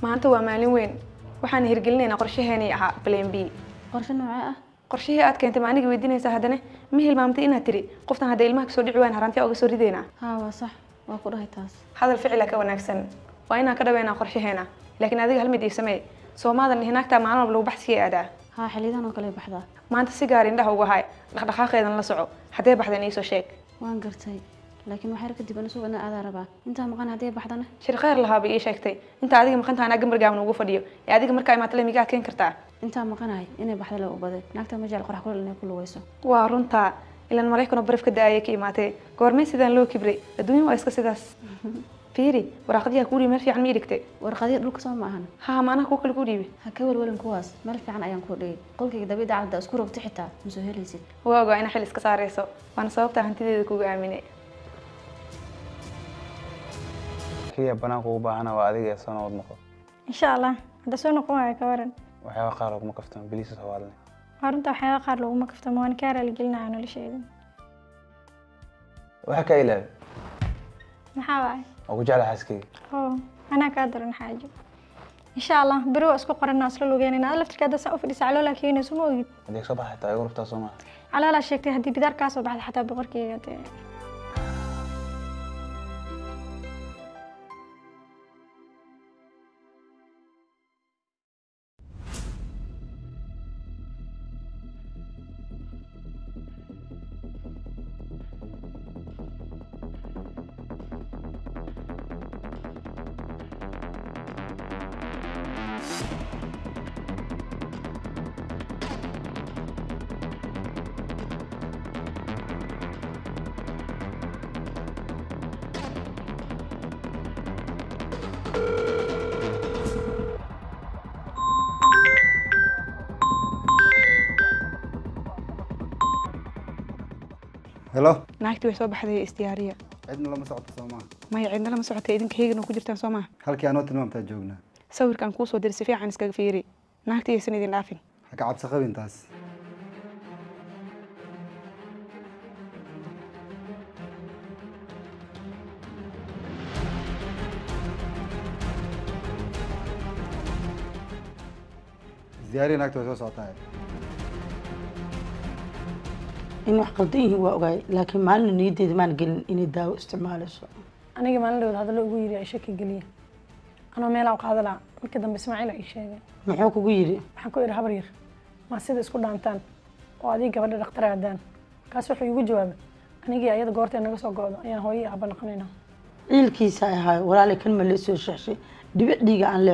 maanta waa maalin weyn waxaan hirgelinaynaa qorshaheeni ahaa plan B qorshe noocee ah qorshihii aad keentay maaniga weydiinaysaa haddana ma hilmaamtay inaad tiri qoftan hadda ilmaha kasoo dhici waan harantiya uga soo rideynaa haa waa sax waa ku dhahay taas hadal ficila ka wanaagsan waa inaan ka dhaweynaa qorshaheena laakiin adiga hal mid ii samee soomaadan hinaagtaa maalin walba lagu baxsiiyay aadaa haa xiliyadan oo kale baxdaa maanta si gaar indhaha uga hay dhaqdhaqaaqeedan la soco haddee baxdan iisoo sheeg waan gartay laakiin waxay kadib ana soo aadaa rabaa inta maqan hadii baxdana shir khayr lahaaba ii sheegtay inta adiga maqanta ana gambar gaaban ugu fadhiyo ee adiga markaa imaad la migaad keen kartaa inta maqanahay inay baxda la u baday naagta ma jecel qorax kulul inay ku lugayso waa runta ilan Mareykan barafka daayay ka imaatay goormay sidaan loo kibray adduunyo waa iska sidaas fiiri warqadiya ku dhimay fiican ma dhigtay warqadiya dhulka soo ma ahan haa maana ku kala ku dhiibay ha ka walwalan kuwaas meel fiican ayaan ku dhigay qolkayga dabiida cadda isku rogta xitaa ma soo helaysid waaga ina xil iska saareyso waan sababta hantideeda kugu aaminay كيا بناك وباعنا وأديك سنة ودمقه. إن شاء الله هذا سنة قوي كورن. وحياة قارق مكفتم بليس سوالنا. قارنت وحياة قارق مكفتم وأنا كاره اللي قلنا عنه لشيء. وحكى إلى. محاوي. وجعل حسكي. أوه أنا قادر نحاجب. إن شاء الله برو أسكو قرنا أصل لوجين أنا ألفت كذا سأوفر يسألوا لك هنا سموي. هذيك صباح حتى يقرب تصومه. على لا شيء هدي بدار كاس وبعد حتى بغرك يجتي. هلو naagtii way soo baxday istiyaariya عندنا لما سعودت سوما maya cidna lama socotay idinka heegana ku jirtaan soo maaha هل كي أنا تنام تجوجنا sawirkan kuu soo diray si fiican iskaga fiiri naagtii aysan idin dhaafin حكى عبد سخوي انتاس زياري هناك توسع صوتها in wax qaldan yihiin waa ogaay laakiin maalin niyadeeda maan gelin inay daawo isticmaalayso aniga maalin dhow hadal ugu yiri ay shaki galiya anoo meel aan qaadala markii dambe Ismaaciil ay sheegay muxuu kugu yiri waxaan ku iri habar yar ma sida isku dhaantaan oo adiga gabadha dhakhtar aadaan kaas wuxuu igu jawaabay aniga ayada goortay naga soo go'do ayaan hooyay aba naqanayna ciilkiisa ahay walaalay kan ma la soo shaxshay dhibic dhiiga aan leeyo